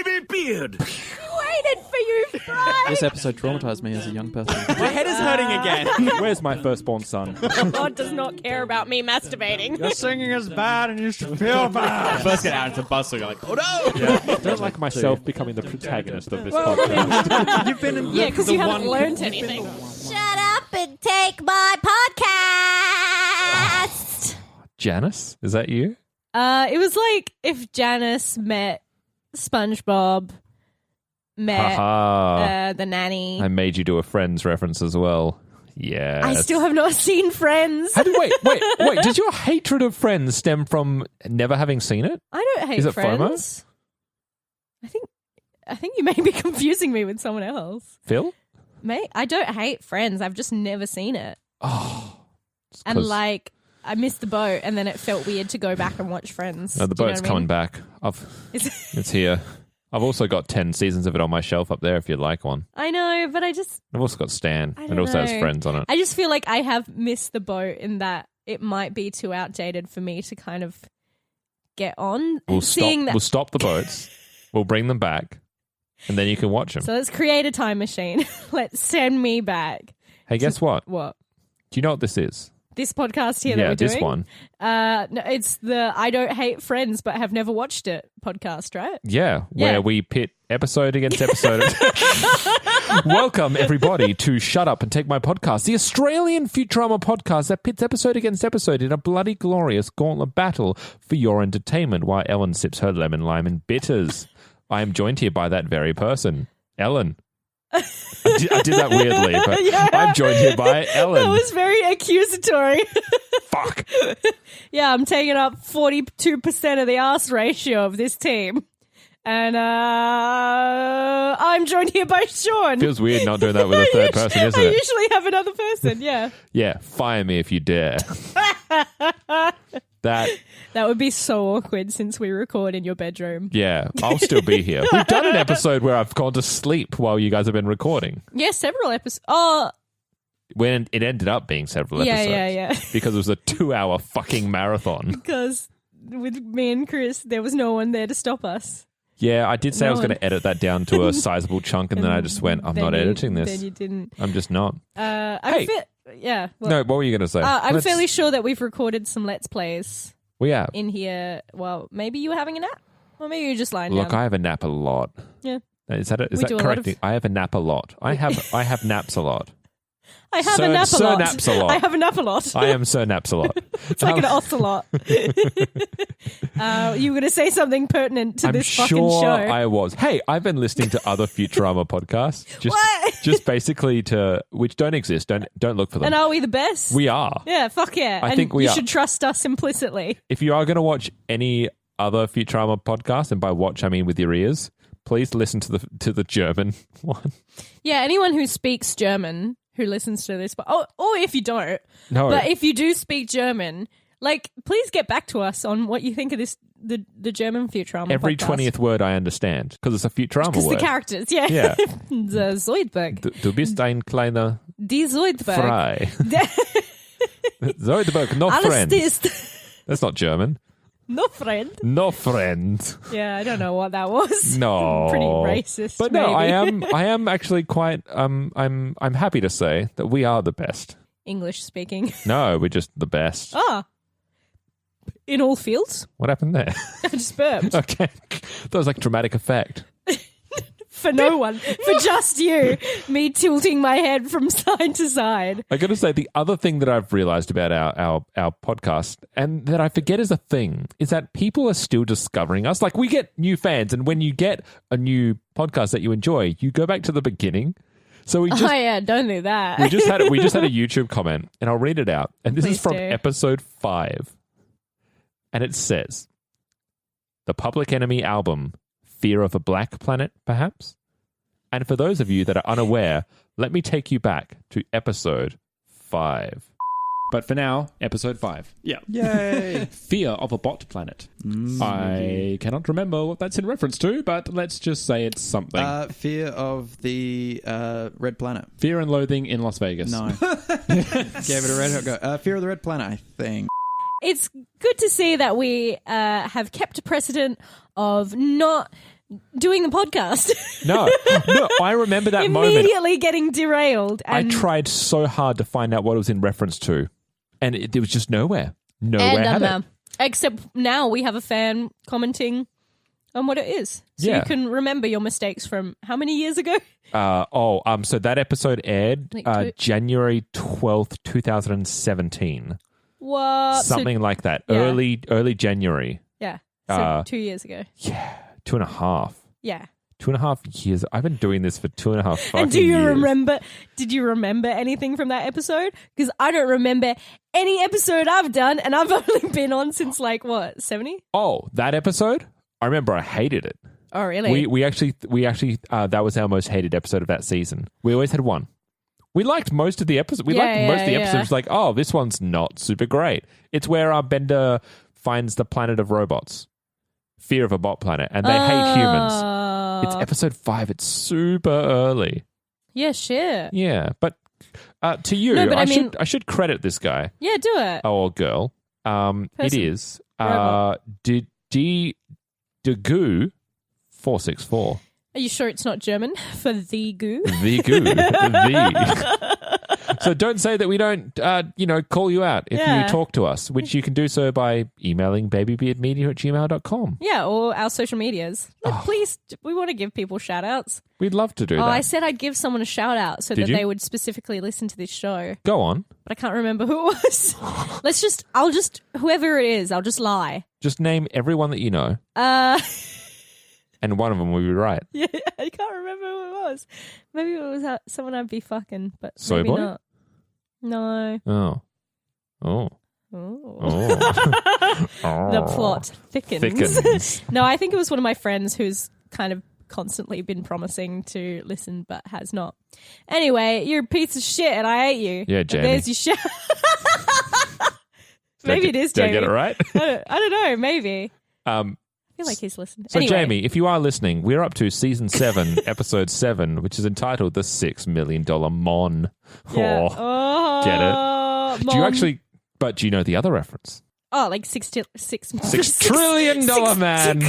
baby beard. Waited for you, Fry. This episode traumatized me as a young person. My head is hurting again. Where's my firstborn son? God does not care about me masturbating. Your singing is bad and you should feel bad. First get out into bus, so you're like, oh no! Yeah, I don't like myself becoming the protagonist of this podcast. You've been in Yeah, because you haven't learned anything. Shut up and take my podcast. Janice, is that you? It was like if Janice met SpongeBob, met the nanny. I made you do a Friends reference as well. Yeah. I still have not seen Friends. Wait. Does your hatred of Friends stem from never having seen it? I don't hate Is it Friends. FOMO? I think you may be confusing me with someone else. Phil? Mate, I don't hate Friends. I've just never seen it. Oh. And I missed the boat, and then it felt weird to go back and watch Friends. No, the boat's coming back. It's here. I've also got 10 seasons of it on my shelf up there if you'd like one. I know, but I've also got Stan. It also has Friends on it. I just feel like I have missed the boat in that it might be too outdated for me to kind of get on. We'll stop the boats. We'll bring them back, and then you can watch them. So let's create a time machine. Let's send me back. Hey, guess what? What? Do you know what this is? This podcast here that we're doing? Yeah, this one. No, it's the I don't hate Friends but have never watched it podcast, right? Yeah, where we pit episode against episode. Welcome, everybody, to Shut Up and Take My Podcast, the Australian Futurama podcast that pits episode against episode in a bloody glorious gauntlet battle for your entertainment while Ellen sips her lemon, lime and bitters. I am joined here by that very person, Ellen. I did that weirdly, but yeah. I'm joined here by Ellen. That was very accusatory. Fuck. Yeah, I'm taking up 42% of the arse ratio of this team. And I'm joined here by Sean. Feels weird not doing that with a third person, isn't it? I usually have another person, yeah. Yeah, fire me if you dare. That would be so awkward since we record in your bedroom. Yeah, I'll still be here. We've done an episode where I've gone to sleep while you guys have been recording. Yeah, several episodes. Oh. When it ended up being several episodes. Yeah. Because it was a 2-hour fucking marathon. Because with me and Chris, there was no one there to stop us. Yeah, I did say I was going to edit that down to a sizable chunk, and then I just went, I'm not editing this. Then you didn't. I'm just not. Yeah. Well, no, what were you going to say? I'm fairly sure that we've recorded some Let's Plays. We have. In here. Well, maybe you were having a nap. Or maybe you're just lying down. Look, I have a nap a lot. Yeah. Is that correct? I have a nap a lot. I have naps a lot. I have a nap a lot. Naps a lot. I have a nap a lot. I am Sir Naps a lot. It's like an ocelot. You were going to say something pertinent to this fucking show. I'm sure I was. Hey, I've been listening to other Futurama podcasts. Just basically which don't exist. Don't look for them. And are we the best? We are. Yeah, fuck yeah. I think we are. You should trust us implicitly. If you are going to watch any other Futurama podcast, and by watch I mean with your ears, please listen to the German one. Yeah, anyone who speaks German who listens to this, or if you don't, but if you do speak German, please get back to us on what you think of this, the German Futurama Every podcast. 20th word I understand, because it's a Futurama word. Because the characters, yeah. The Zoidberg. Du bist ein kleiner Die Zoidberg. Frei. Zoidberg, no friend. That's not German. No friend. No friend. Yeah, I don't know what that was. No. Pretty racist. But maybe. no, I am actually quite I'm happy to say that we are the best. English speaking. No, we're just the best. Ah. In all fields? What happened there? I just burped. Okay. That was like dramatic effect. For no one. For just you. Me tilting my head from side to side. I got to say, the other thing that I've realized about our podcast, and that I forget is a thing, is that people are still discovering us. Like, we get new fans, and when you get a new podcast that you enjoy, you go back to the beginning. So we just, don't do that. we just had a YouTube comment, and I'll read it out. And this is from episode 5. And it says, "The Public Enemy album, Fear of a Black Planet, perhaps? And for those of you that are unaware, let me take you back to episode 5. But for now, episode 5. Yeah. Yay! Fear of a Bot Planet. I cannot remember what that's in reference to, but let's just say it's something. Fear of the Red Planet. Fear and Loathing in Las Vegas. No. Gave it a red hot go. Fear of the Red Planet, I think. It's good to see that we have kept a precedent of not doing the podcast. No, I remember that moment. Immediately getting derailed. I tried so hard to find out what it was in reference to, and there was just nowhere. Nowhere had it. Except now we have a fan commenting on what it is. So you can remember your mistakes from how many years ago? So that episode aired January 12th, 2017. What? Something like that. Yeah. Early January. Yeah. So 2 years ago. Yeah. 2.5. Yeah. 2.5 years. I've been doing this for 2.5 fucking And do you years. remember? Did you remember anything from that episode? Because I don't remember any episode I've done, and I've only been on since 70? Oh, that episode? I remember I hated it. Oh, really? We actually that was our most hated episode of that season. We always had one. We liked most of the episodes. Most of the episodes. Like, oh, this one's not super great. It's where Bender finds the planet of robots. Fear of a Bot Planet, and they hate humans. It's episode 5. It's super early. Yeah, shit. Yeah, but to you, No, but I should credit this guy. Yeah, do it. Or girl. It is Degu 464. Are you sure it's not German for the goo? The goo. The. So don't say that we don't, call you out if you talk to us, which you can do so by emailing babybeardmedia@gmail.com. Yeah, or our social medias. Please, we want to give people shout-outs. We'd love to do that. I said I'd give someone a shout-out so that they would specifically listen to this show. Go on. But I can't remember who it was. Whoever it is, I'll just lie. Just name everyone that you know. And one of them will be right. Yeah, I can't remember who it was. Maybe it was someone I'd be fucking, but Soy maybe boy? not. No. Oh. The plot thickens. No, I think it was one of my friends who's kind of constantly been promising to listen but has not. Anyway, you're a piece of shit and I hate you. Yeah, Jamie. There's your shout. Maybe it is Jamie. Did I get it right? I don't know. Maybe. I feel like he's listening. So, anyway. Jamie, if you are listening, we're up to Season 7, Episode 7, which is entitled The $6 Million Mon. Yeah. Get it? Do you actually... But do you know the other reference? Oh, like $6 trillion man.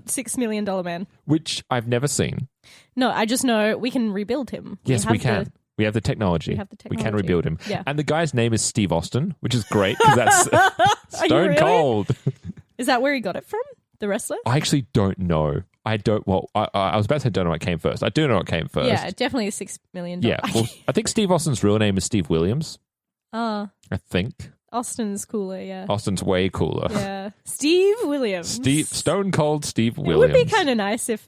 $6 million man. Which I've never seen. No, I just know we can rebuild him. Yes, we can. We have the technology. We can rebuild him. Yeah. And the guy's name is Steve Austin, which is great because that's stone cold. Is that where he got it from? The wrestler? I actually don't know. I was about to say don't know what came first. I do know what came first. Yeah, definitely a $6 million. Yeah. Well, I think Steve Austin's real name is Steve Williams. I think. Austin's cooler, yeah. Austin's way cooler. Yeah. Steve Williams. Stone cold Steve Williams. It would be kind of nice if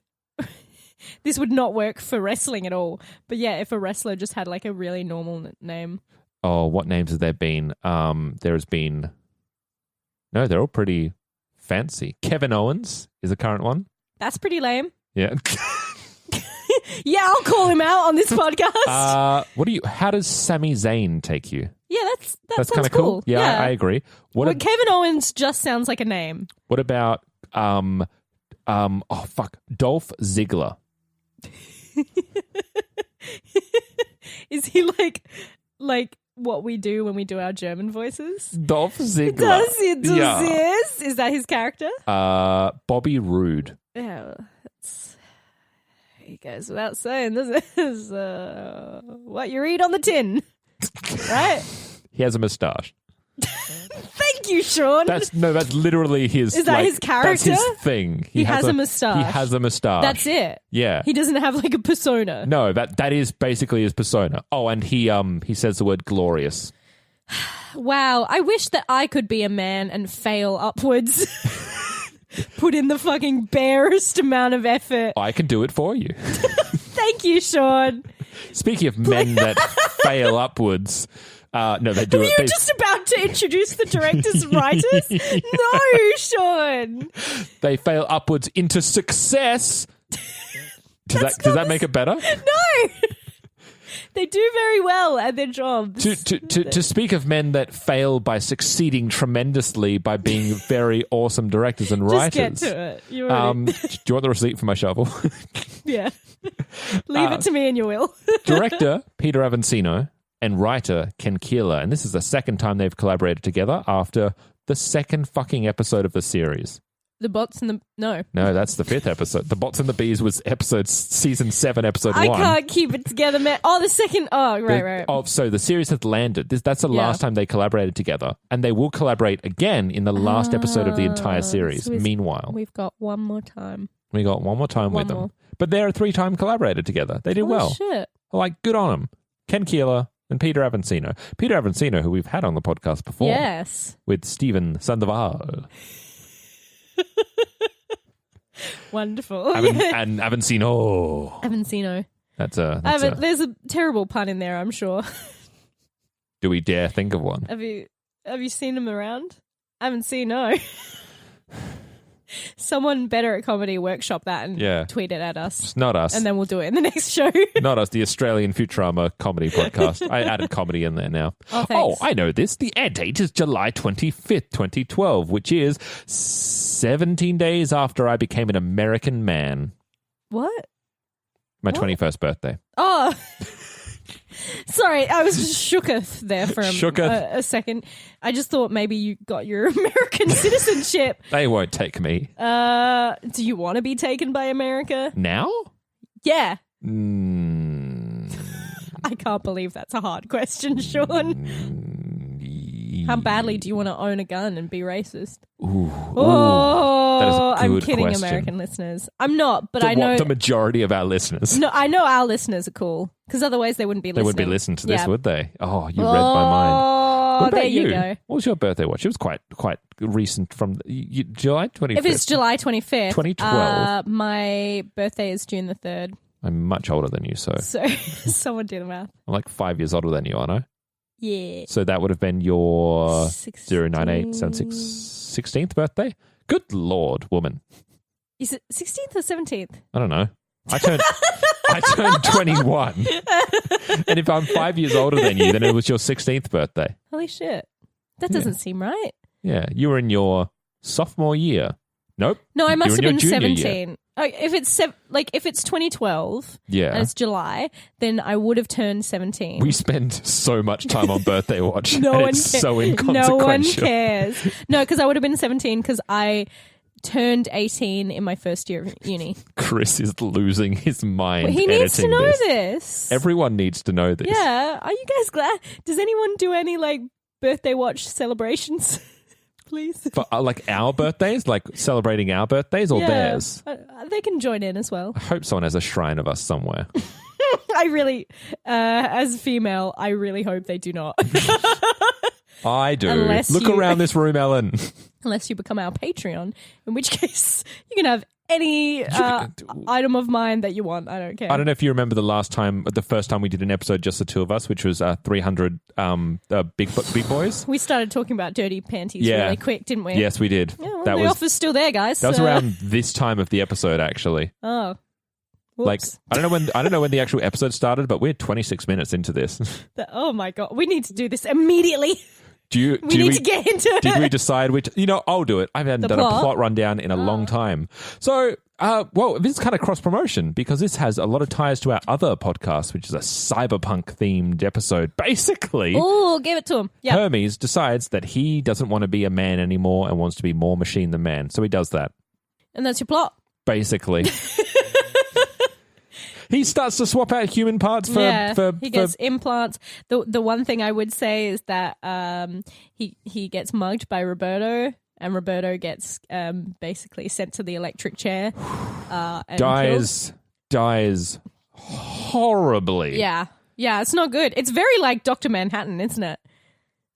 this would not work for wrestling at all. But yeah, if a wrestler just had like a really normal name. Oh, what names have there been? There's been... No, they're all pretty fancy. Kevin Owens is a current one. That's pretty lame. Yeah. Yeah, I'll call him out on this podcast. How does Sami Zayn take you? Yeah, that's kind of cool. Yeah, I agree. Kevin Owens just sounds like a name. What about Dolph Ziggler? Is he like what we do when we do our German voices? Dolph Ziggler. Does he do this? Is that his character? Bobby Roode. Yeah, he goes without saying. This is what you read on the tin, right? He has a moustache. Thank you, Sean. That's literally his. Is that his character? That's his thing. He has a moustache. He has a moustache. That's it. Yeah. He doesn't have like a persona. No, that is basically his persona. Oh, and he says the word glorious. Wow, I wish that I could be a man and fail upwards. Put in the fucking barest amount of effort. I can do it for you. Thank you, Sean. Speaking of men that fail upwards, no, they do Were it. you just about to introduce the directors and writers? No, Sean. They fail upwards into success. Does that make it better? No. They do very well at their jobs. To speak of men that fail by succeeding tremendously by being very awesome directors and writers. Just get to it. Do you want the receipt for my shovel? Yeah. Leave it to me and you will. Director Peter Avancino and writer Ken Keeler. And this is the second time they've collaborated together after the second fucking episode of the series. The Bots and the... No. No, that's the 5th episode. The Bots and the Bees was season 7, episode 1. I can't keep it together, man. Oh, the second... Oh, right. Oh, so the series has landed. That's the last time they collaborated together. And they will collaborate again in the last episode of the entire series. So Meanwhile. We've got one more time. We got one more time with them. But they're a 3-time collaborator together. They did well. Shit. Like, good on them. Ken Keeler and Peter Avancino. Peter Avancino, who we've had on the podcast before. Yes. With Stephen Sandoval. Wonderful. And Avancino. Avancino. There's a terrible pun in there, I'm sure. Do we dare think of one? Have you seen him around? Avancino. Someone better at comedy workshop that and tweet it at us. It's not us. And then we'll do it in the next show. Not us, the Australian Futurama comedy podcast. I added comedy in there now. Oh, I know this. The air date is July 25th, 2012, which is 17 days after I became an American man. What? My 21st birthday. Oh. Sorry, I was just shooketh there for a second. I just thought maybe you got your American citizenship. They won't take me. Do you want to be taken by America? Now? Yeah. I can't believe that's a hard question, Sean. How badly do you want to own a gun and be racist? That is a good I'm kidding, question. American listeners. I'm not, but I know the majority of our listeners. No, I know our listeners are cool because other's they wouldn't be listening. They wouldn't be listening to this, would they? Oh, you read my mind. What about there you go. What was your birthday watch? It was quite recent from July 25th. If it's July 25th, 2012. My birthday is June the 3rd. I'm much older than you, so someone do the math. I'm like 5 years older than you, aren't I? Yeah. So that would have been your 09876 16th birthday? Good Lord, woman. Is it 16th or 17th? I don't know. I turned 21. And if I'm 5 years older than you, then it was your 16th birthday. Holy shit. That doesn't seem right. Yeah. You were in your sophomore year. Nope. No, I must have been 17. Year. Oh, if it's 2012 and it's July, then I would have turned 17. We spend so much time on birthday watch. No one it's so inconsequential. No one cares. No, because I would have been 17 because I turned 18 in my first year of uni. Chris is losing his mind. He needs to know this. Everyone needs to know this. Yeah. Are you guys glad? Does anyone do any birthday watch celebrations? Please. For, like our birthdays, like celebrating our birthdays or theirs? They can join in as well. I hope someone has a shrine of us somewhere. I really, as a female, I really hope they do not. I do. Look around this room, Ellen. Unless you become our Patreon, in which case you can have any item of mine that you want. I don't care. I don't know if you remember the first time we did an episode, just the two of us, which was 300 big boys. We started talking about dirty panties really quick, didn't we? Yes, we did. Yeah, well, the offer's still there, guys. That was around this time of the episode, actually. Oh. Whoops. I don't know when the actual episode started, but we're 26 minutes into this. Oh my God. We need to do this immediately. We need to get into it. Did we decide which? I'll do it. I haven't done a plot rundown in a long time. So, this is kind of cross promotion because this has a lot of ties to our other podcast, which is a cyberpunk themed episode. Basically, oh, give it to him. Yep. Hermes decides that he doesn't want to be a man anymore and wants to be more machine than man. So he does that. And that's your plot. Basically. He starts to swap out human parts he gets implants. The one thing I would say is that he gets mugged by Roberto, and Roberto gets basically sent to the electric chair. And dies horribly. Yeah, it's not good. It's very like Dr. Manhattan, isn't it?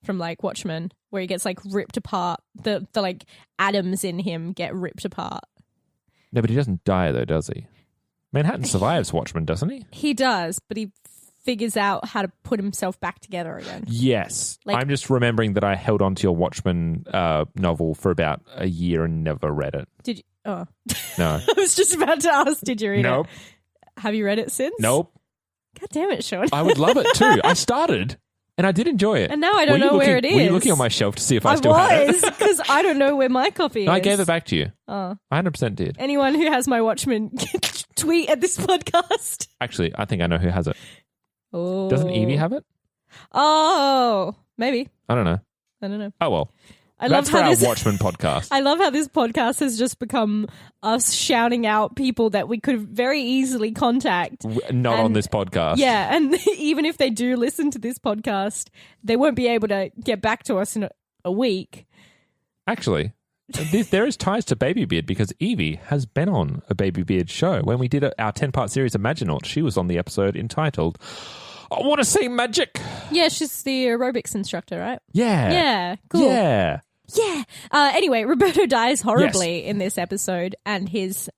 From Watchmen, where he gets ripped apart. The atoms in him get ripped apart. No, but he doesn't die though, does he? Manhattan survives Watchmen, doesn't he? He does, but he figures out how to put himself back together again. Yes. I'm just remembering that I held on to your Watchmen novel for about a year and never read it. Did you? Oh. No. I was just about to ask, did you read Nope. it? Have you read it since? Nope. God damn it, Sean. I would love it too. I started and I did enjoy it. And now I don't know where it is. Were you looking on my shelf to see if I still had it? Because I don't know where my copy is. I gave it back to you. Oh. I 100% did. Anyone who has my Watchmen, tweet at this podcast. Actually, I think I know who has it. Oh. Doesn't Evie have it? Oh, maybe. I don't know. I don't know. Oh, well. That's for our Watchmen podcast. I love how this podcast has just become us shouting out people that we could very easily contact. Not on this podcast. Yeah, and even if they do listen to this podcast, they won't be able to get back to us in a week. Actually, there is ties to Baby Beard because Evie has been on a Baby Beard show. When we did our 10-part series of Maginaut, she was on the episode entitled I Want to See Magic. Yeah, she's the aerobics instructor, right? Yeah. Yeah, cool. Yeah. Yeah. Anyway, Roberto dies horribly in this episode, and his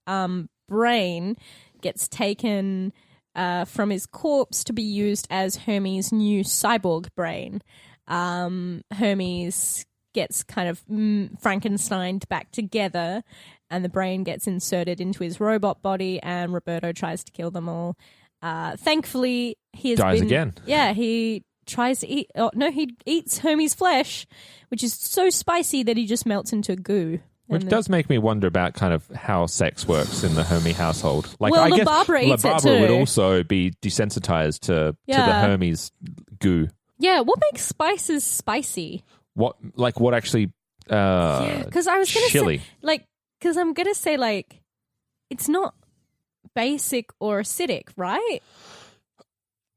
brain gets taken from his corpse to be used as Hermes' new cyborg brain. Hermes gets kind of Frankensteined back together, and the brain gets inserted into his robot body, and Roberto tries to kill them all. Thankfully, he dies again. Yeah, he tries to eat. Oh, no, he eats Hermes' flesh, which is so spicy that he just melts into goo. Which does make me wonder about kind of how sex works in the Hermes household. Like, well, I guess Barbara eats it Barbara too. would also be desensitized to the Hermes goo. Yeah, what makes spices spicy? What actually? Because I was going to chili. say, because I'm going to say, it's not basic or acidic, right?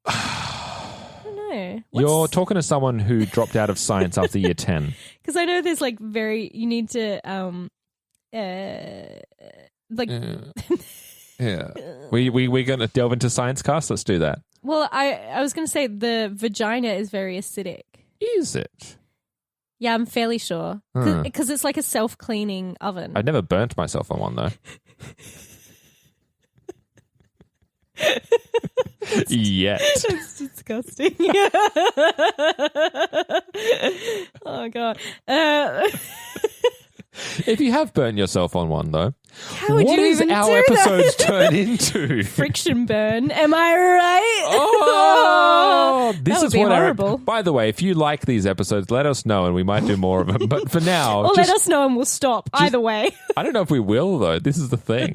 I don't know. You're talking to someone who dropped out of science after year 10. Because I know there's you need to Yeah. We're going to delve into science cast? Let's do that. Well, I was going to say the vagina is very acidic. Is it? Yeah, I'm fairly sure. Because it's like a self-cleaning oven. I've never burnt myself on one, though. Yet. It's disgusting. Oh, God. If you have burnt yourself on one, though, how would what you is even our do episodes that? turn into? Friction burn. Am I right? Oh, this that would is be what horrible. By the way, if you like these episodes, let us know and we might do more of them. But for now, Or let us know and we'll stop. Either way. I don't know if we will, though. This is the thing.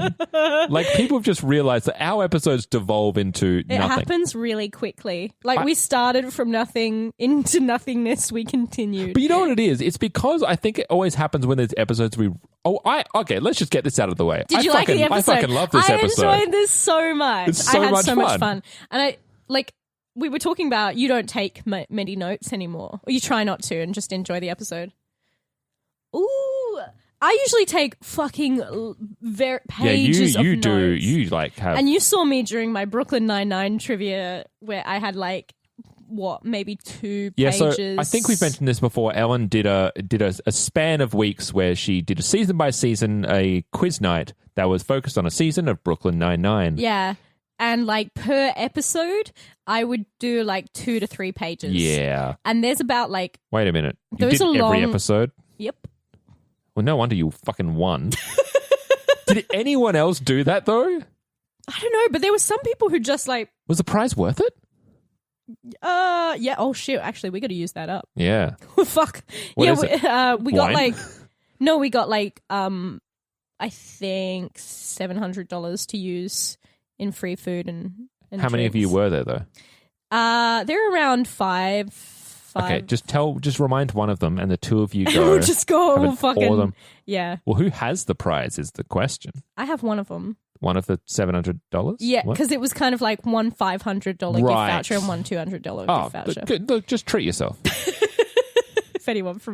People have just realized that our episodes devolve into It nothing. happens really quickly. We started from nothing into nothingness. We continued. But you know what it is? It's because I think it always happens when there's episodes okay, let's just get this out of the way. Did you like the episode? I fucking love this episode. I enjoyed this so much. It's so I had much so much fun. fun. And we were talking about you don't take many notes anymore. Or you try not to and just enjoy the episode. Ooh. I usually take fucking pages of you notes. do. You have. And you saw me during my Brooklyn Nine-Nine trivia where I had maybe 2 pages. So I think we've mentioned this before. Ellen did a span of weeks where she did a season by season a quiz night that was focused on a season of Brooklyn Nine-Nine. Yeah. And per episode, I would do 2 to 3 pages. Yeah. And there's about Wait a minute. You those did are long. every episode? Yep. Well, no wonder you fucking won. Did anyone else do that though? I don't know, but there were some people who just Was the prize worth it? Yeah. Oh shit! Actually, we got to use that up. Yeah. Fuck. What yeah. is it? We got Wine? we got I think $700 to use in free food and How many of you were there though? There are around 5. Okay, just remind one of them, and the 2 of you We'll go. just go have fucking. all of them. Yeah. Well, who has the prize is the question. I have one of them. One of the $700? Yeah, What? because it was kind of one $500 gift Right. voucher and one $200 gift voucher. Look, just treat yourself. If anyone from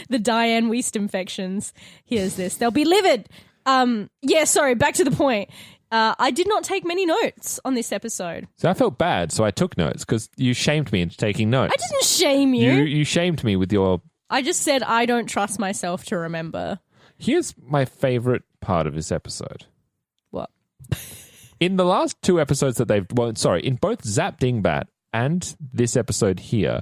the Diane Weist infections hears this, they'll be livid. Yeah, sorry, back to the point. I did not take many notes on this episode. So I felt bad, so I took notes because you shamed me into taking notes. I didn't shame you. You shamed me with your... I just said I don't trust myself to remember. Here's my favorite part of this episode. What? In the last 2 episodes that in both Zap Dingbat and this episode here,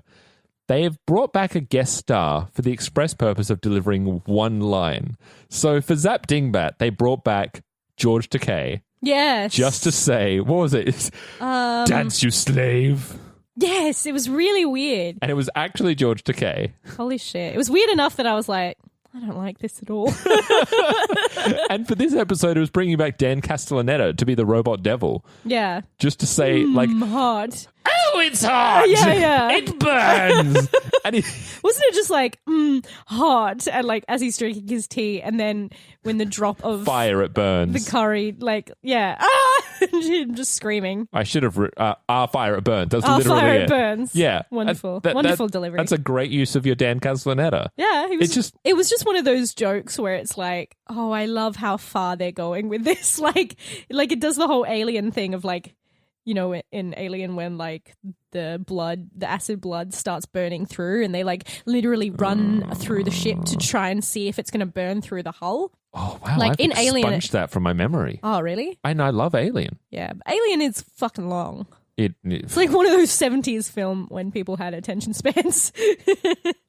they have brought back a guest star for the express purpose of delivering one line. So for Zap Dingbat, they brought back George Takei. Yes. Just to say, what was it? Dance, you slave. Yes, it was really weird. And it was actually George Takei. Holy shit. It was weird enough that I was like, I don't like this at all. And for this episode, it was bringing back Dan Castellaneta to be the robot devil. Yeah. Just to say, Hard. oh, it's hot. Yeah. It burns. And Wasn't it just like, hot? And like, as he's drinking his tea, and then when the drop of fire, it burns. the curry, like, him just screaming. I should have, fire, it burns. That's Oh, literally fire, it. it burns. Yeah. Wonderful. Wonderful delivery. That's a great use of your Dan Castellaneta. Yeah, it was just one of those jokes where it's like, oh, I love how far they're going with this. Like it does the whole alien thing of like, you know, in Alien when like the acid blood starts burning through and they like literally run through the ship to try and see if it's going to burn through the hull. Oh, wow. Like I've in Alien, expunged that from my memory. Oh, really? And I love Alien. Yeah, but Alien is fucking long. It's like one of those 70s film when people had attention spans.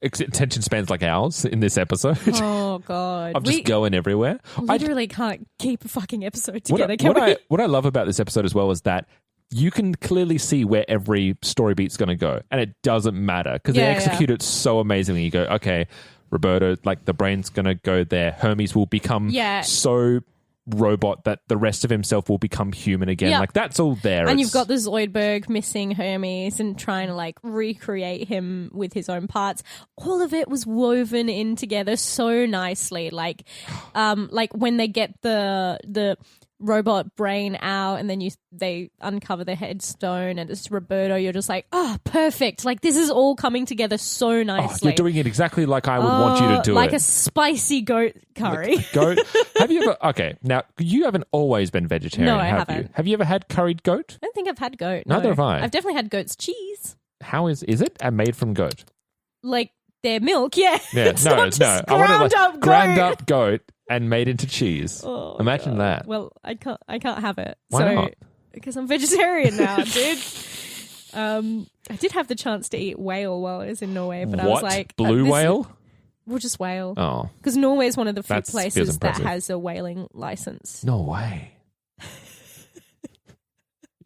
attention spans like ours in this episode. Oh, God. I'm just going everywhere. Literally can't keep a fucking episode together, can we? What I love about this episode as well is that you can clearly see where every story beat's going to go, and it doesn't matter because they execute it so amazingly. You go, okay, Roberto, like the brain's going to go there. Hermes will become so robot that the rest of himself will become human again. Like that's all there. And you've got the Zoidberg missing Hermes and trying to like recreate him with his own parts. All of it was woven in together so nicely. Like when they get the robot brain out and then they uncover the headstone and it's Roberto, you're just like, oh, perfect. Like this is all coming together so nicely. You're doing it exactly like I would want you to do like it. a spicy goat curry. Goat. Have you ever, okay, now you haven't always been vegetarian, No, I have haven't. you? Have you ever had curried goat? I don't think I've had goat. Neither no. have I. I've definitely had goat's cheese. How is it made from goat? Like their milk, yeah. Yeah, It's not just I want it like up ground goat. up goat and made into cheese. Oh, Imagine God. that. Well, I can't have it. Why not? Because I'm vegetarian now, dude. I did have the chance to eat whale while I was in Norway, but I was like, blue whale? Well, just whale. Oh, Because Norway is one of the few That feels places that impressive. has a whaling license. no way.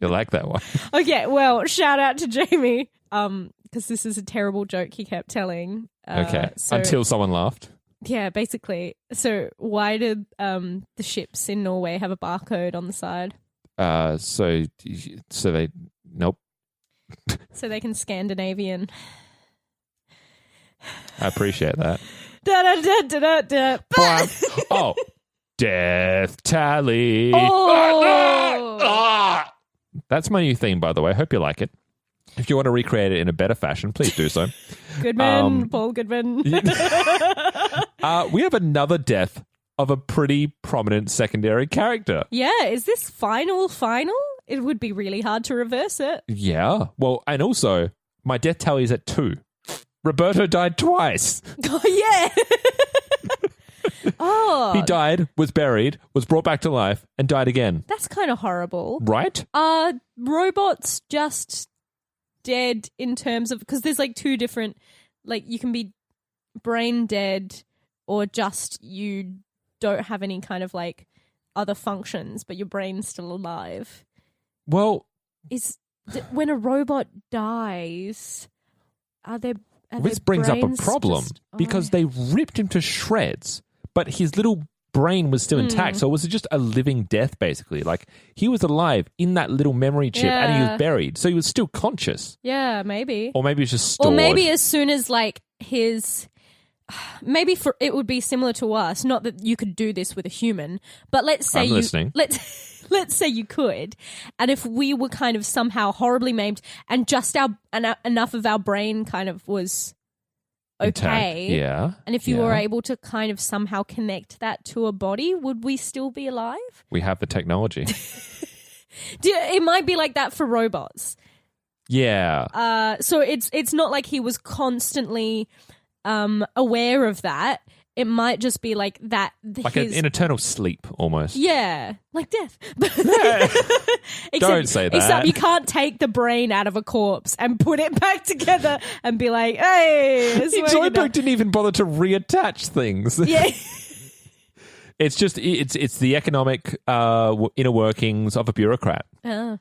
You like that one? Okay, well, shout out to Jamie. Because this is a terrible joke he kept telling. Okay. So, Until someone laughed. yeah, basically. So why did the ships in Norway have a barcode on the side? So they nope. So they can Scandinavian. I appreciate that. Da, da, da, da, da, da. Oh, death tally. Oh. That's my new theme, by the way. I hope you like it. If you want to recreate it in a better fashion, please do so. Goodman, Paul Goodman. We have another death of a pretty prominent secondary character. Yeah, is this final? It would be really hard to reverse it. Yeah. Well, and also, my death tally is at 2. Roberto died twice. Oh, yeah. Oh. He died, was buried, was brought back to life, and died again. That's kind of horrible. Right? Are robots just dead in terms of... Because there's like two different... Like you can be brain dead or just you don't have any kind of like other functions, but your brain's still alive. Well... When a robot dies, this brings up a problem because they ripped him to shreds, but his little brain was still intact. So it was just a living death, basically. Like he was alive in that little memory chip and he was buried. So he was still conscious. Yeah, maybe. Or maybe it's just stored. Or maybe as soon as like his... Maybe it would be similar to us. Not that you could do this with a human, but let's say listening. Let's say you could, and if we were kind of somehow horribly maimed, and just enough of our brain kind of was okay, yeah, and if you were able to kind of somehow connect that to a body, would we still be alive? We have the technology. It might be like that for robots. Yeah. So it's not like he was constantly aware of that. It might just be like that. Like an eternal sleep, almost. Yeah, like death. Don't say that. Except you can't take the brain out of a corpse and put it back together and be like, hey, Zoidberg didn't even bother to reattach things. Yeah. It's just, it's the economic inner workings of a bureaucrat.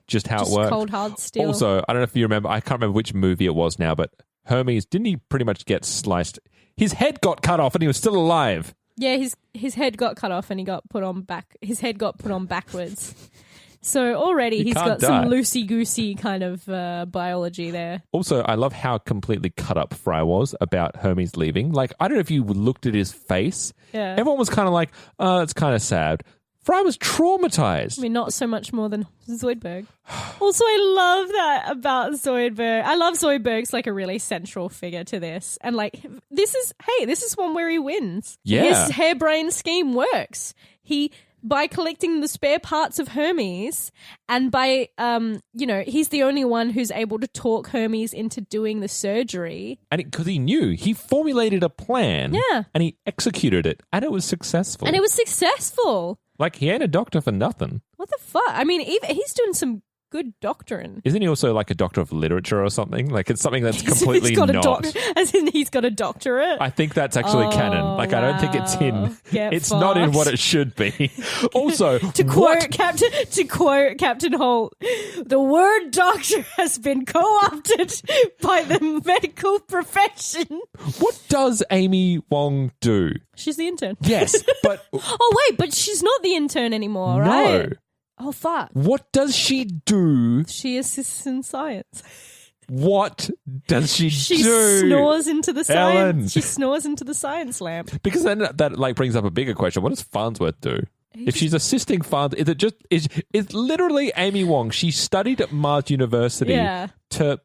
Just how it works. Cold hard steel. Also, I don't know if you remember, I can't remember which movie it was now, but Hermes, didn't he pretty much get sliced? His head got cut off and he was still alive. Yeah, his head got cut off and he got put on back. His head got put on backwards. So already he's got some loosey-goosey kind of biology there. Also, I love how completely cut up Fry was about Hermes leaving. Like, I don't know if you looked at his face. Yeah. Everyone was kind of like, oh, it's kind of sad. Fry was traumatized. I mean, not so much more than Zoidberg. Also, I love that about Zoidberg. I love Zoidberg's like a really central figure to this. And like, this is one where he wins. Yeah. His harebrained scheme works. By collecting the spare parts of Hermes and by, he's the only one who's able to talk Hermes into doing the surgery. And because he knew, he formulated a plan. Yeah. And he executed it. And it was successful. Like, he ain't a doctor for nothing. What the fuck? I mean, he's doing some good doctoring. Isn't he also like a doctor of literature or something? Like, it's something that's completely he's got not. As in, he's got a doctorate? I think that's actually canon. Like, wow. I don't think it's in. It's fucked. not in what it should be. Also, to quote Captain Holt, the word doctor has been co-opted by the medical profession. What does Amy Wong do? She's the intern. Yes, but but she's not the intern anymore, right? No. Oh, fuck. What does she do? She assists in science. What does she do? She snores into the science. Ellen. She snores into the science lamp. Because then that like brings up a bigger question. What does Farnsworth do? If she's assisting Farnsworth, is literally Amy Wong. She studied at Mars University to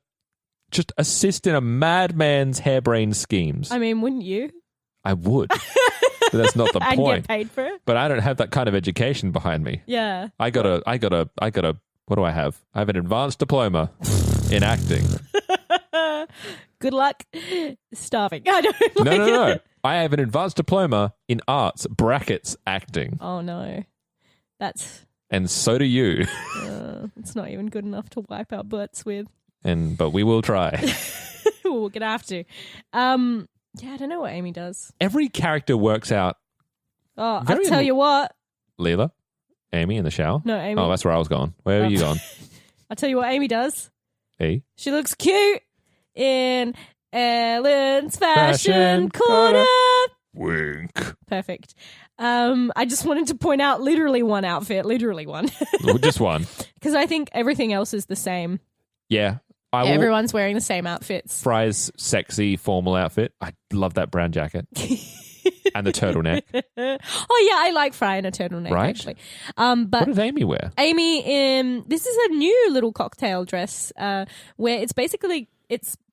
just assist in a madman's harebrained schemes. I mean, wouldn't you? I would. But that's not the point. And get paid for it. But I don't have that kind of education behind me. Yeah. I got a what do I have? I have an advanced diploma in acting. Good luck starving. I don't like No. I have an advanced diploma in arts, brackets, acting. Oh, no. And so do you. It's not even good enough to wipe our butts with. But we will try. We're going to have to. Yeah, I don't know what Amy does. Every character works out. Oh, I'll tell you what. Leela? Amy in the shower? No, Amy. Oh, that's where I was going. Where are you going? I'll tell you what Amy does. E? She looks cute in Ellen's Fashion Corner. Wink. Perfect. I just wanted to point out literally one outfit. Literally one. Just one. Because I think everything else is the same. Yeah. Everyone's wearing the same outfits. Fry's sexy formal outfit. I love that brown jacket. And the turtleneck. Oh, yeah, I like Fry in a turtleneck, right? Actually. But what does Amy wear? Amy, this is a new little cocktail dress where it's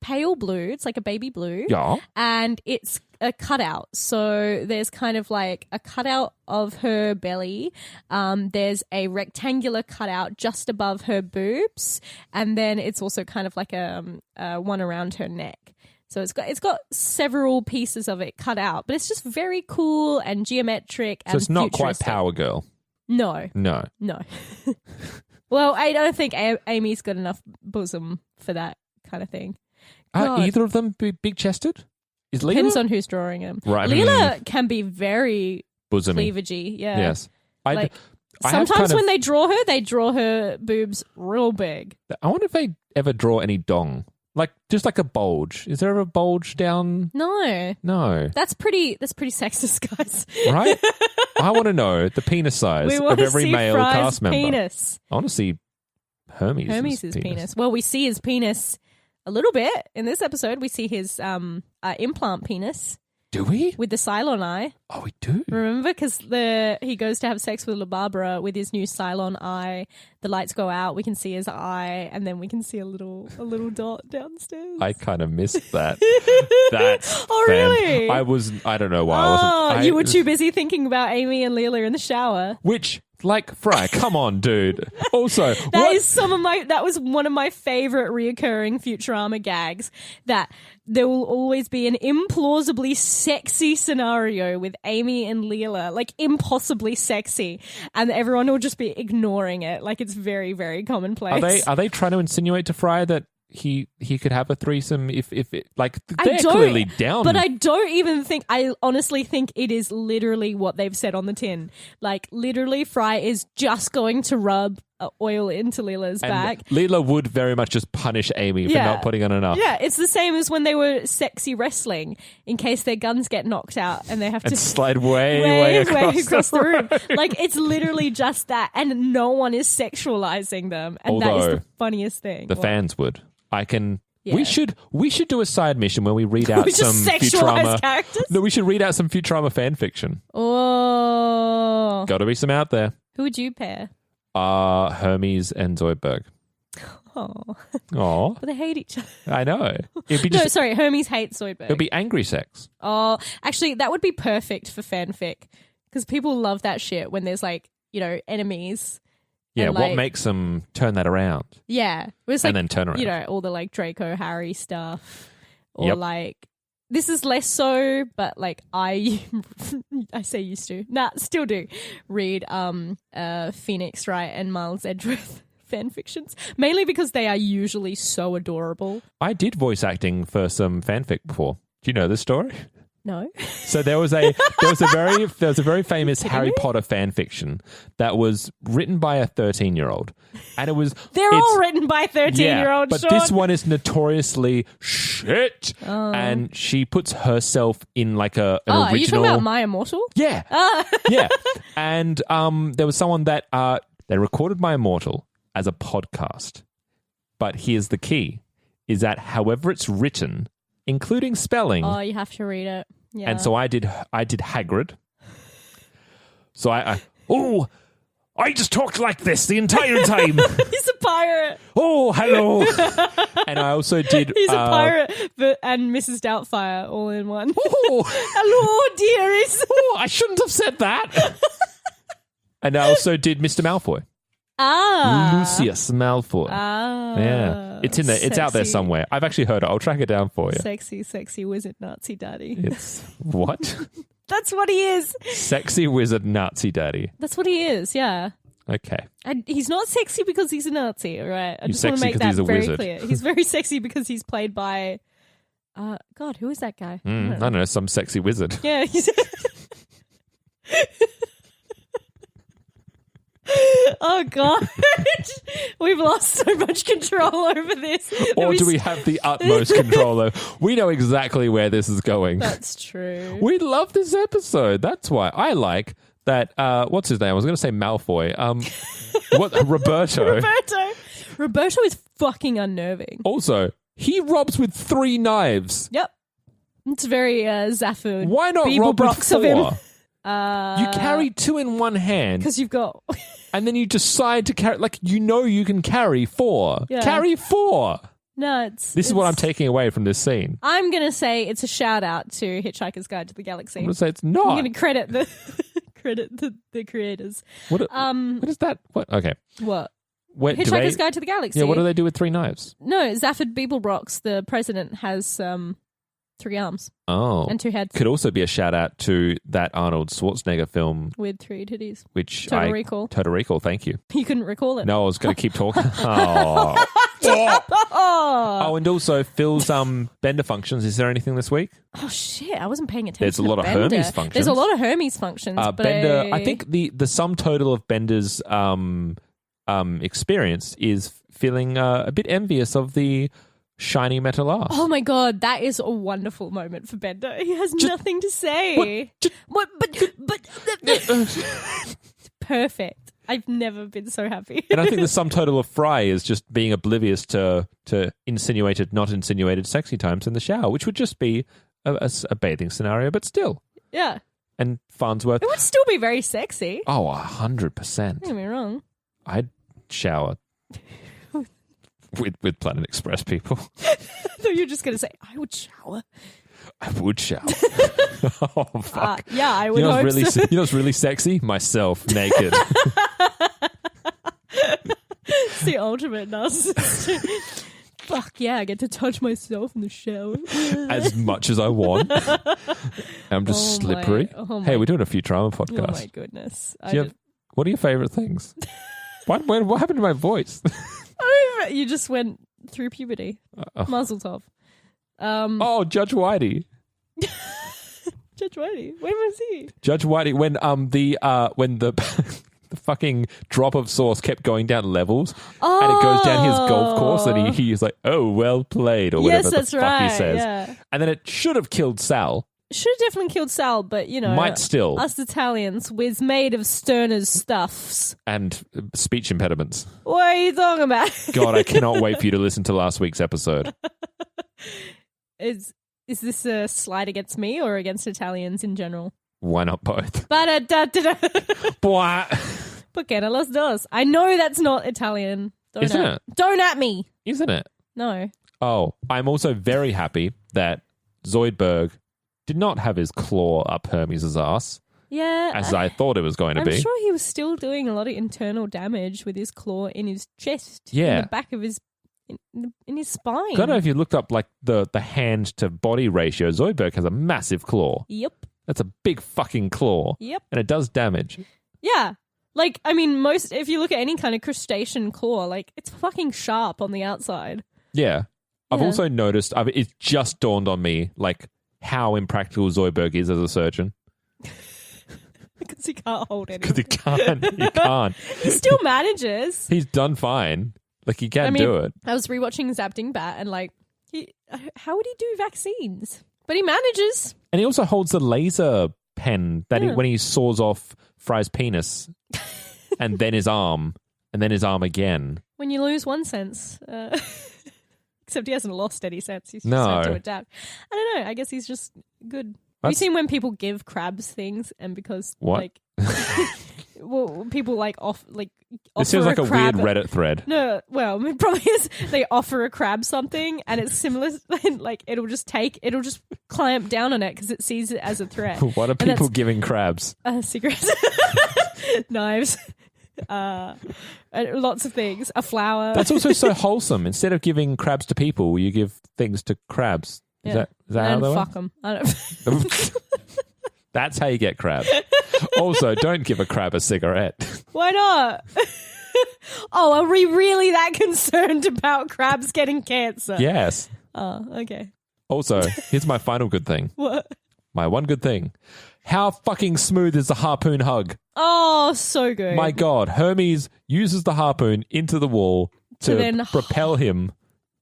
pale blue. It's like a baby blue. Yeah. And it's a cutout. So there's kind of like a cutout of her belly. There's a rectangular cutout just above her boobs. And then it's also kind of like a one around her neck. So it's got several pieces of it cut out, but it's just very cool and geometric. So it's not quite Power Girl. No. Well, I don't think Amy's got enough bosom for that kind of thing. Are either of them big chested? Is Leela? Depends on who's drawing them. Right. Leela can be very bosomy. cleavagey. Yeah. Yes. Sometimes when they draw her boobs real big. I wonder if they ever draw any dong. Like, just like a bulge. Is there ever a bulge down? No. That's pretty sexist, guys. Right? I want to know the penis size of every male Fry's cast member. Penis. I want to see Hermes' penis. Well, we see his penis a little bit in this episode. We see his implant penis. Do we? With the Cylon eye. Oh, we do. Remember? Because he goes to have sex with La Barbara with his new Cylon eye. The lights go out. We can see his eye, and then we can see a little dot downstairs. I kind of missed that. That's really? I don't know why I wasn't. You were too busy thinking about Amy and Leela in the shower. Which, like, Fry, come on, dude. Also, that was one of my favorite reoccurring Futurama gags, that there will always be an implausibly sexy scenario with Amy and Leela, like impossibly sexy, and everyone will just be ignoring it. Like, it's very, very commonplace. Are they trying to insinuate to Fry that he could have a threesome if it, like, they're clearly down? But I don't even think, I honestly think it is literally what they've said on the tin. Like, literally Fry is just going to rub oil into Lila's back. Lila would very much just punish Amy for not putting on enough. Yeah, it's the same as when they were sexy wrestling in case their guns get knocked out and they have to slide way across the room. Like, it's literally just that, and no one is sexualizing them, and that is the funniest thing. The fans would. Yeah. We should do a side mission where we read out some Futurama characters. No, we should read out some Futurama fan fiction. Oh, got to be some out there. Who would you pair? Hermes and Zoidberg. Oh, but they hate each other. I know. It'd be Hermes hates Zoidberg. It'd be angry sex. Oh, actually, that would be perfect for fanfic because people love that shit when there's like, enemies. Yeah, and, what makes them turn that around? Yeah, it was and then turn around. All the like Draco Harry stuff, or like this is less so, but like I say used to, still do read Phoenix Wright and Miles Edgeworth fan fictions, mainly because they are usually so adorable. I did voice acting for some fanfic before. Do you know this story? No. So there was a very famous Harry Potter fan fiction that was written by a 13-year-old, and they're all written by 13-year-olds. But this one is notoriously shit, and she puts herself in like an original. Are you talking about My Immortal? Yeah, yeah. And there was someone that they recorded My Immortal as a podcast, but here's the key: is that however it's written, including spelling. Oh, you have to read it. Yeah. And so I did Hagrid. So I just talked like this the entire time. He's a pirate. Oh, hello. And I also did... He's a pirate and Mrs. Doubtfire all in one. Oh, hello, dearies. Oh, I shouldn't have said that. And I also did Mr. Malfoy. Lucius Malfoy. Yeah. It's in there. It's out there somewhere. I've actually heard it. I'll track it down for you. Sexy wizard Nazi daddy. It's what? That's what he is. Sexy wizard Nazi daddy. That's what he is, yeah. Okay. And he's not sexy because he's a Nazi, all right? I just want to make that very clear. He's very sexy because he's played by... God, who is that guy? I don't know, some sexy wizard. Yeah, he's... Oh, God. We've lost so much control over this. Or do we have the utmost control over? We know exactly where this is going. That's true. We love this episode. That's why. I like that, what's his name? I was going to say Malfoy. Roberto. Roberto is fucking unnerving. Also, he robs with 3 knives. Yep. It's very Zafford. Why not rob with 4? Of him. You carry 2 in one hand. Because you've got... And then you decide to carry... Like, you can carry 4. Yeah. Carry 4! No, This is what I'm taking away from this scene. I'm going to say it's a shout-out to Hitchhiker's Guide to the Galaxy. I'm going to say it's not. I'm going to credit the creators. What is that? What? Okay. What? Hitchhiker's Guide to the Galaxy. Yeah, what do they do with 3 knives? No, Zafford Beeblebrox, the president, has... 3 arms. Oh. And 2 heads. Could also be a shout out to that Arnold Schwarzenegger film. With 3 titties. Which Total Recall. Total Recall, thank you. You couldn't recall it. No, I was going to keep talking. Oh. Oh, and also Phil's Bender functions. Is there anything this week? Oh, shit. I wasn't paying attention. There's a lot of Hermes functions. There's a lot of Hermes functions. But Bender, I think the sum total of Bender's experience is feeling a bit envious of the shiny metal arse. Oh my God, that is a wonderful moment for Bender. He has nothing to say. But perfect. I've never been so happy. And I think the sum total of Fry is just being oblivious to insinuated, not insinuated sexy times in the shower, which would just be a bathing scenario, but still. Yeah. And Farnsworth. It would still be very sexy. Oh, 100%. Don't get me wrong. I'd shower. With Planet Express people. No, you're just going to say, I would shower. I would shower. Oh, fuck. Yeah, I would hope so. You know what's really sexy? Myself, naked. It's the ultimate narcissist. Fuck yeah, I get to touch myself in the shower. As much as I want. I'm just slippery. Hey, we're doing a Futurama podcast. Oh my goodness. What are your favourite things? What happened to my voice? You just went through puberty. Mazel tov. Judge Whitey. Judge Whitey. When was he? Judge Whitey when the the fucking drop of sauce kept going down levels, and it goes down his golf course, and he's like, "Oh, well played," or whatever the fuck he says. Yeah. And then it should have killed Sal. Should have definitely killed Sal, but Might still. us Italians, we're made of Sterner's stuffs. And speech impediments. What are you talking about? God, I cannot wait for you to listen to last week's episode. Is this a slight against me or against Italians in general? Why not both? Porque no los dos. I know that's not Italian. Isn't it? Don't at me. Isn't it? No. Oh, I'm also very happy that Zoidberg did not have his claw up Hermes' ass, Yeah. as I thought it was going to I'm be. sure he was still doing a lot of internal damage with his claw in his chest. Yeah. In the back of his... In his spine. I don't know if you looked up like the hand to body ratio. Zoidberg has a massive claw. Yep. That's a big fucking claw. Yep. And it does damage. Yeah. Like, I mean, if you look at any kind of crustacean claw, like, it's fucking sharp on the outside. Yeah. I've Yeah. also noticed, it just dawned on me, like, how impractical Zoidberg is as a surgeon. Because he can't hold Because anything. he can't. He still manages. He's done fine. Like, he can do it. I was rewatching Zap Dingbat and, like, how would he do vaccines? But he manages. And he also holds the laser pen that when he saws off Fry's penis and then his arm and then his arm again. When you lose one sense. Except he hasn't lost any sense. He's just No. had to adapt. I don't know. I guess he's just good. Have you seen when people give crabs things and because, What? like... well, people, like, offer It seems like a crab. weird Reddit thread. No, well, it probably is. They offer a crab something, and it's similar. Like it'll just clamp down on it because it sees it as a threat. What are And people that's- giving crabs? Cigarettes, knives, lots of things. A flower. That's also so wholesome. Instead of giving crabs to people, you give things to crabs. Is Yeah. that how and they work? fuck them. I don't. That's how you get crab. Also, don't give a crab a cigarette. Why not? Oh, are we really that concerned about crabs getting cancer? Yes. Oh, okay. Also, here's my final good thing. What? My one good thing. How fucking smooth is the harpoon hug? Oh, so good. My God. Hermes uses the harpoon into the wall to then- propel him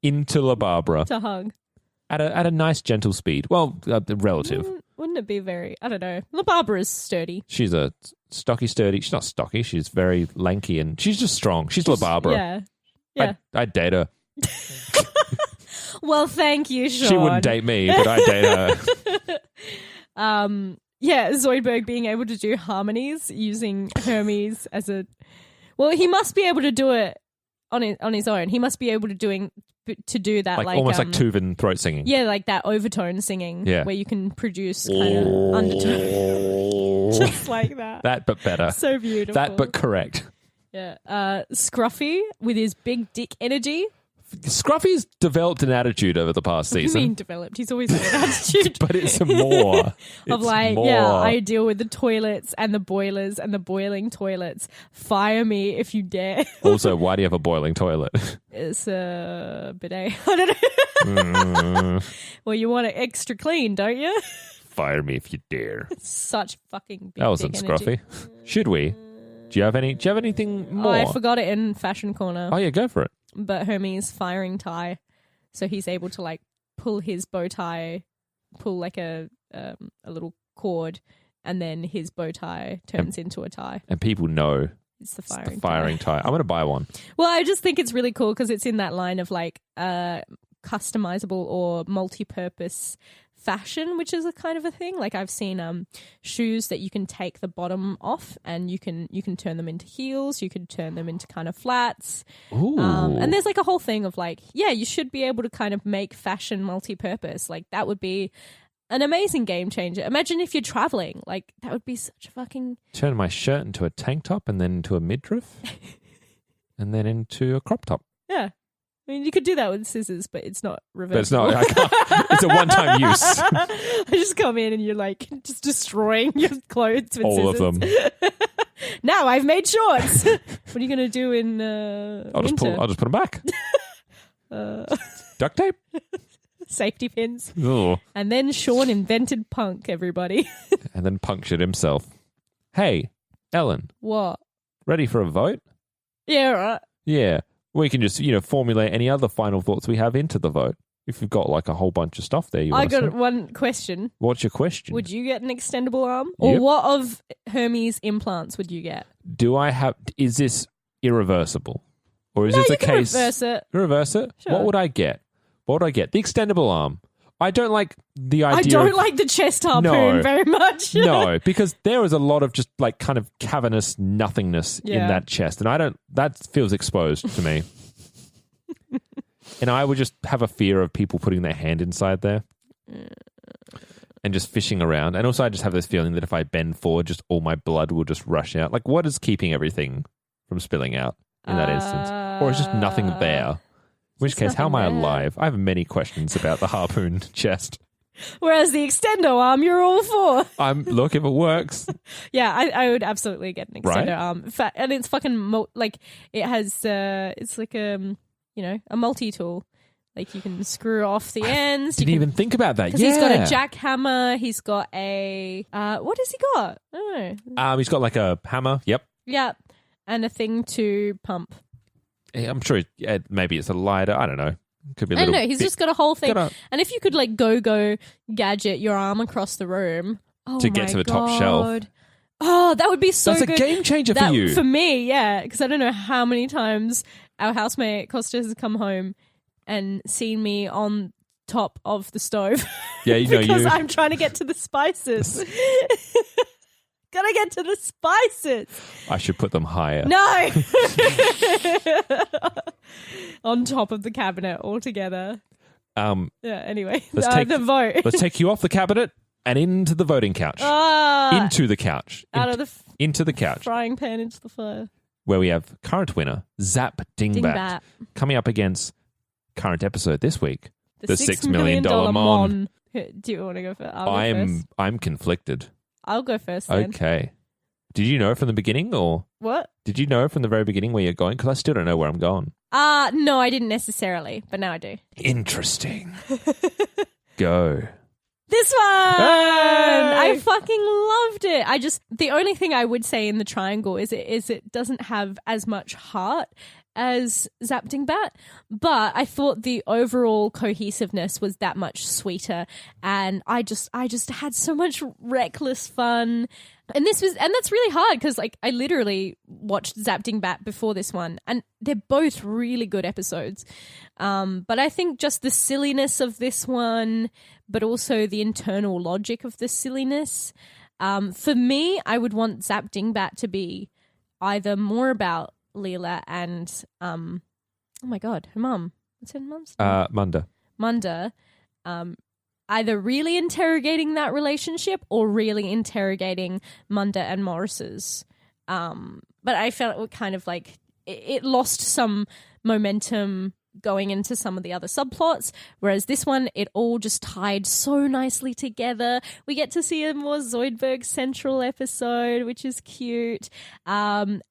into La Barbara to hug. at a nice, gentle speed. Well, relative. Wouldn't it be very? I don't know. La Barbara's sturdy. She's a sturdy. She's not stocky. She's very lanky and she's just strong. She's La Barbara. Yeah. Yeah. I'd date her. Well, thank you, Sean. She wouldn't date me, but I'd date her. Yeah, Zoidberg being able to do harmonies using Hermes as a... Well, he must be able to do it on his own. He must be able to do that like almost like Tuvan throat singing. Yeah, like that overtone singing where you can produce kind of undertone. Just like that. That but better. So beautiful. That but correct. Yeah. Scruffy with his big dick energy. Scruffy's developed an attitude over the past What do you season. mean developed? He's always had an attitude. But it's more. Of It's like, more. yeah, I deal with the toilets and the boilers and the boiling toilets. Fire me if you dare. Also, why do you have a boiling toilet? It's a bidet. I don't know. Well, you want it extra clean, don't you? Fire me if you dare. Such fucking big That wasn't dick energy. Scruffy. Should we? Do you have anything more? I forgot it in Fashion Corner. Oh yeah, go for it. But Hermes firing tie, so he's able to like pull his bow tie, pull like a little cord, and then his bow tie turns into a tie. And people know It's the it's firing, the firing tie. I'm going to buy one. Well, I just think it's really cool because it's in that line of like customizable or multi-purpose fashion, which is a kind of a thing. Like I've seen shoes that you can take the bottom off and you can turn them into heels, you can turn them into kind of flats. Ooh. And there's like a whole thing of like, yeah, you should be able to kind of make fashion multi-purpose. Like that would be an amazing game changer. Imagine if you're traveling, like that would be such a fucking... Turn my shirt into a tank top and then into a midriff and then into a crop top. Yeah. I mean, you could do that with scissors, but it's not reversible. But it's not. I can't. It's a one-time use. I just come in and you're like just destroying your clothes with All scissors. of them. Now I've made shorts. What are you going to do in I'll just put them back. Duct tape. Safety pins. Ugh. And then Sean invented punk, everybody. And then punctured himself. Hey, Ellen. What? Ready for a vote? Yeah, right. Yeah. We can just, formulate any other final thoughts we have into the vote. If you've got like a whole bunch of stuff there you I want to got say. one question. What's your question? Would you get an extendable arm? Or Yep. what of Hermes' implants would you get? Is this irreversible? Or is No, this you a can case... reverse it. Reverse it? Sure. What would I get? The extendable arm. I don't like the idea I don't of... like the chest harpoon No. very much. No, because there is a lot of just like kind of cavernous nothingness in Yeah. that chest. And that feels exposed to me. And I would just have a fear of people putting their hand inside there and just fishing around. And also I just have this feeling that if I bend forward, just all my blood will just rush out. Like what is keeping everything from spilling out in that instance? Or is just nothing there? In which case, how am I nothing there. alive? I have many questions about the harpoon chest. Whereas the extendo arm, you're all for. Look, if it works. Yeah, I would absolutely get an extendo Right? arm. And it's fucking, it has, it's like a multi-tool. Like you can screw off the ends. Didn't even think about that. Because Yeah. he's got a jackhammer. He's got a, what has he got? I don't know. He's got like a hammer. Yep. Yeah. And a thing to pump. I'm sure maybe it's a lighter. I don't know. Could be a I don't little know. He's bit- just got a whole thing. Got a- And if you could go gadget your arm across the room. Oh To get to the top shelf. Oh, that would be so That's good. a game changer for you. For me, yeah. Because I don't know how many times our housemate Costa has come home and seen me on top of the stove. Yeah, because I'm trying to get to the spices. Gotta get to the spices. I should put them higher. No. On top of the cabinet altogether. Yeah, anyway. The vote. Let's take you off the cabinet and into the voting couch. Into the couch. Out of the into the couch. frying pan into the fire. Where we have current winner, Zap Dingbat, Dingbat. coming up against current episode this week, The $6 Million Mon. Do you want to go first? I'll go first. I'm conflicted. I'll go first then. Okay. Did you know from the beginning or... What? Did you know from the very beginning where you're going? Because I still don't know where I'm going. No, I didn't necessarily, but now I do. Interesting. Go. This one! Hey! I fucking loved it. The only thing I would say in the triangle is it doesn't have as much heart as Zap Dingbat, but I thought the overall cohesiveness was that much sweeter, and I just had so much reckless fun. And that's really hard because I literally watched Zap Dingbat before this one, and they're both really good episodes. But I think just the silliness of this one, but also the internal logic of the silliness. For me, I would want Zap Dingbat to be either more about Leela and oh my god, her mum. What's her mum's name? Munda. Either really interrogating that relationship or really interrogating Munda and Morris's. But I felt it kind of it lost some momentum going into some of the other subplots, whereas this one, it all just tied so nicely together. We get to see a more Zoidberg central episode, which is cute. And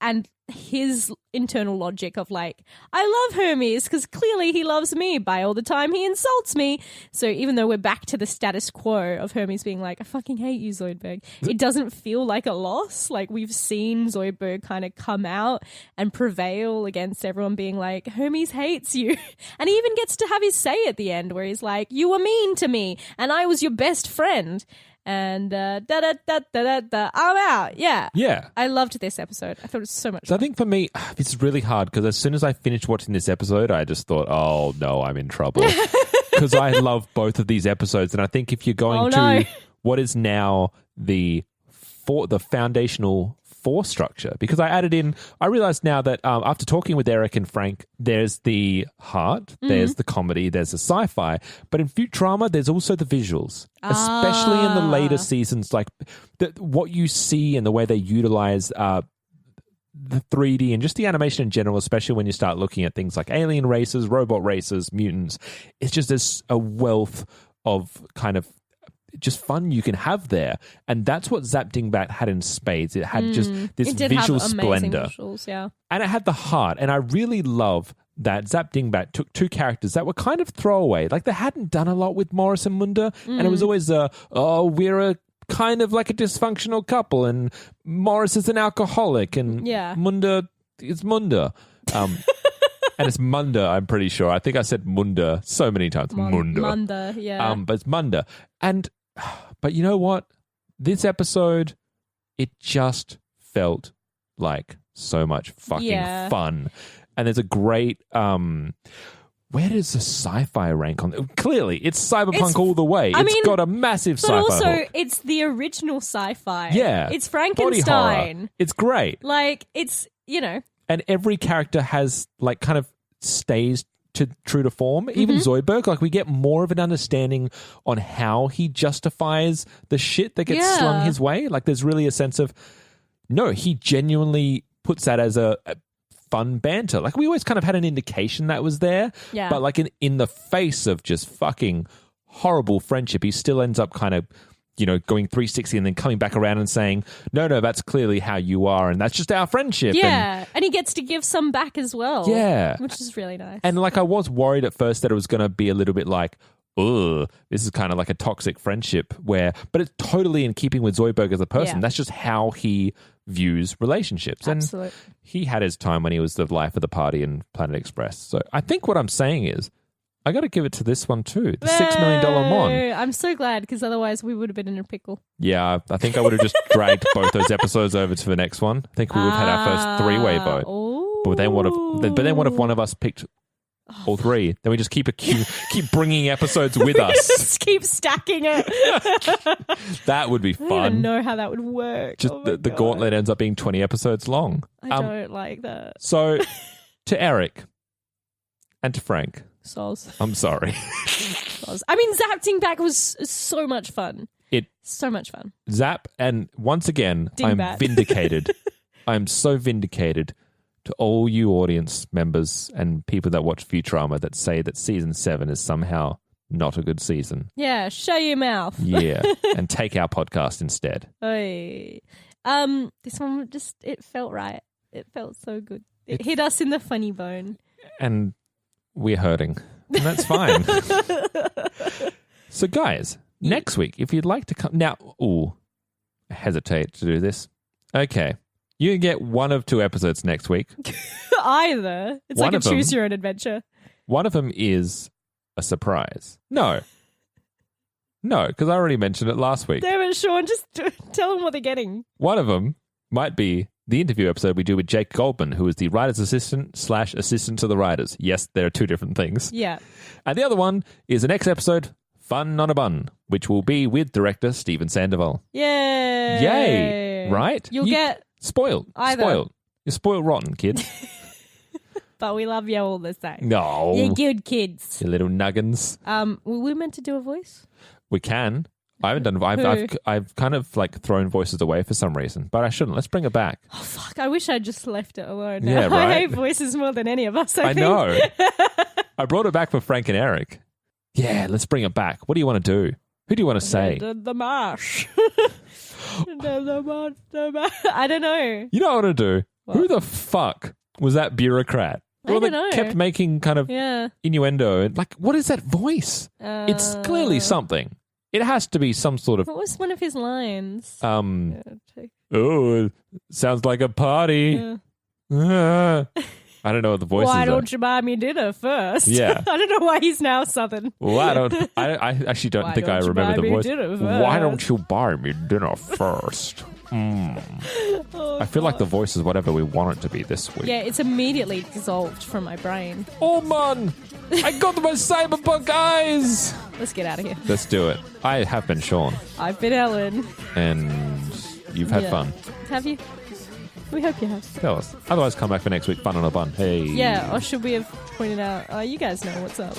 his internal logic of I love Hermes because clearly he loves me by all the time he insults me. So even though we're back to the status quo of Hermes being I fucking hate you, Zoidberg, it doesn't feel like a loss. We've seen Zoidberg kind of come out and prevail against everyone being Hermes hates you. And he even gets to have his say at the end where he's you were mean to me and I was your best friend. And I'm out. Yeah. Yeah. I loved this episode. I thought it was so much So fun. I think for me, it's really hard because as soon as I finished watching this episode, I just thought, oh no, I'm in trouble. Because I love both of these episodes. And I think if you're going to what is now the foundational force structure, because I realized now that after talking with Eric and Frank, there's the heart, there's the comedy, there's the sci-fi, but in Futurama, there's also the visuals, especially in the later seasons, what you see and the way they utilize the 3D and just the animation in general, especially when you start looking at things like alien races, robot races, mutants. It's just there's a wealth of kind of just fun you can have there, and that's what Zap Dingbat had in spades. It had just this visual splendor, visuals, yeah, and it had the heart. And I really love that Zap Dingbat took two characters that were kind of throwaway, they hadn't done a lot with Morris and Munda, and it was always we're a kind of like a dysfunctional couple, and Morris is an alcoholic, and Munda is Munda. And it's Munda, I'm pretty sure. I think I said Munda so many times. Munda, yeah. But it's Munda. But you know what? This episode, it just felt like so much fucking fun. And there's a great... where does the sci-fi rank on? Clearly, it's cyberpunk all the way. It's got a massive sci-fi But also, hook. it's the original sci-fi. Yeah. It's Body Frankenstein. horror. It's great. Like, it's, And every character has, like, kind of stays true to form. Even Zoidberg, like, we get more of an understanding on how he justifies the shit that gets slung his way. Like, there's really a sense of, no, he genuinely puts that as a fun banter. Like, we always kind of had an indication that was there. Yeah. But, like, in the face of just fucking horrible friendship, he still ends up kind of, going 360 and then coming back around and saying, no, that's clearly how you are, and that's just our friendship. Yeah, and he gets to give some back as well. Yeah. Which is really nice. And, like, I was worried at first that it was going to be a little bit like, ugh, this is kind of like a toxic friendship but it's totally in keeping with Zoidberg as a person. Yeah. That's just how he views relationships. Absolutely. And he had his time when he was the life of the party in Planet Express. So I think what I'm saying is, I got to give it to this one too. The $6 Million Mon. I'm so glad, because otherwise we would have been in a pickle. Yeah, I think I would have just dragged both those episodes over to the next one. I think we would have had our first three-way vote. Oh. But then what if one of us picked all three? Then we just keep bringing episodes with us. Just keep stacking it. That would be I don't fun. even know how that would work. Just the gauntlet ends up being 20 episodes long. I don't like that. So, to Eric and to Frank, Soz. I'm sorry. Soz. I mean, Zapting back was so much fun. So much fun. Zap, and once again, I'm Dingbat. vindicated. I'm so vindicated to all you audience members and people that watch Futurama that say that season 7 is somehow not a good season. Yeah, shut your mouth. Yeah, and take our podcast instead. Oy. This one it felt right. It felt so good. It hit us in the funny bone. And we're hurting. And that's fine. So, guys, next week, if you'd like to come... Now, I hesitate to do this. Okay. You can get one of 2 episodes next week. Either. It's One like a of them- choose your own adventure. One of them is a surprise. No, because I already mentioned it last week. Damn it, Sean. Just tell them what they're getting. One of them might be the interview episode we do with Jake Goldman, who is the writer's assistant/assistant to the writers. Yes, there are 2 different things. Yeah. And the other one is the next episode, Fun on a Bun, which will be with director Steven Sandoval. Yay. Yay! Right? You'll get... Spoiled. Either. Spoiled. You're spoiled rotten, kid. But we love you all the same. No. You're good kids. You little nuggins. Were we meant to do a voice? We can. I haven't done. I've kind of like thrown voices away for some reason, but I shouldn't. Let's bring it back. Oh fuck! I wish I'd just left it alone. Yeah, right? I hate voices more than any of us. I think. know. I brought it back for Frank and Eric. Yeah, let's bring it back. What do you want to do? Who do you want to say? The marsh. I don't know. You know what I want to do? What? Who the fuck was that bureaucrat? I don't know. Kept making kind of Yeah. innuendo. And like, what is that voice? It's clearly something. It has to be some sort of What was one of his lines? oh, it sounds like a party. I don't know what the voices Why are. don't you buy me dinner first? Yeah. I don't know why he's now Southern. Well, I actually don't Why think I don't you remember buy the me voice. dinner Why first? don't you buy me dinner first? I feel like the voice is whatever we want it to be this week. Yeah, it's immediately dissolved from my brain. Oh man, I got my cyberpunk eyes. Let's get out of here. Let's do it. I have been Sean, I've been Ellen. and you've had Yeah. fun. Have you? We hope you have. Tell us. Otherwise, come back for next week. Fun on a bun. Hey. Yeah, or should we have pointed out? You guys know what's up.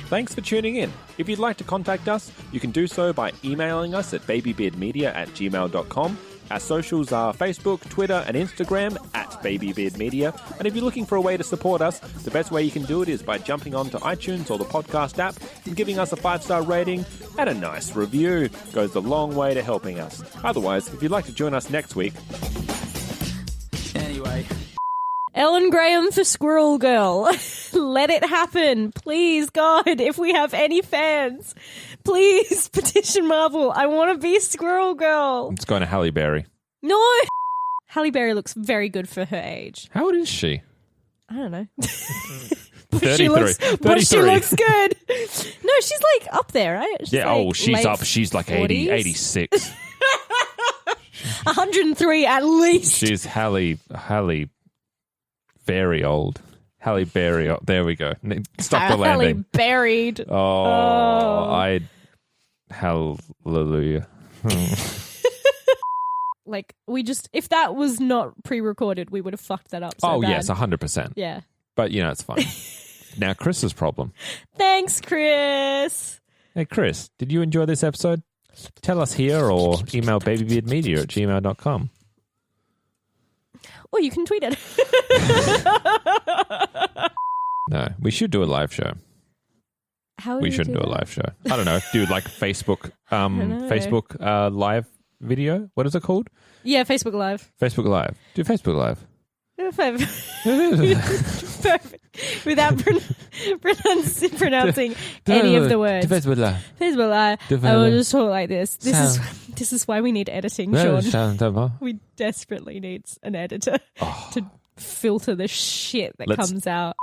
Thanks for tuning in. If you'd like to contact us, you can do so by emailing us at babybeardmedia@gmail.com. Our socials are Facebook, Twitter, and Instagram @babybeardmedia. And if you're looking for a way to support us, the best way you can do it is by jumping onto iTunes or the podcast app and giving us a 5-star rating and a nice review. It goes a long way to helping us. Otherwise, if you'd like to join us next week, Ellen Graham for Squirrel Girl. Let it happen. Please, God, if we have any fans, please petition Marvel. I want to be Squirrel Girl. It's going to Halle Berry. No. Halle Berry looks very good for her age. How old is she? I don't know. 33. But she looks good. No, she's like up there, right? She's she's up. She's like 80, 86. 103 at least. She's Halle very old. Halle Berry. Oh, there we go. Stop the landing. Halle buried. Hallelujah. Like, if that was not pre-recorded, we would have fucked that up so bad. Yes, 100%. Yeah. But, it's fine. Now, Chris's problem. Thanks, Chris. Hey, Chris, did you enjoy this episode? Tell us here or email babybeardmedia@gmail.com. Or you can tweet it. No, we should do a live show. How we shouldn't do a live show. I don't know. Do like Facebook live video. What is it called? Yeah, Facebook Live. Facebook Live. Do Facebook Live. Perfect. Without pronouncing any of the words. Facebook Live. Facebook Live. I will just talk like this. This is why we need editing, Sean. We desperately need an editor to filter the shit that comes out.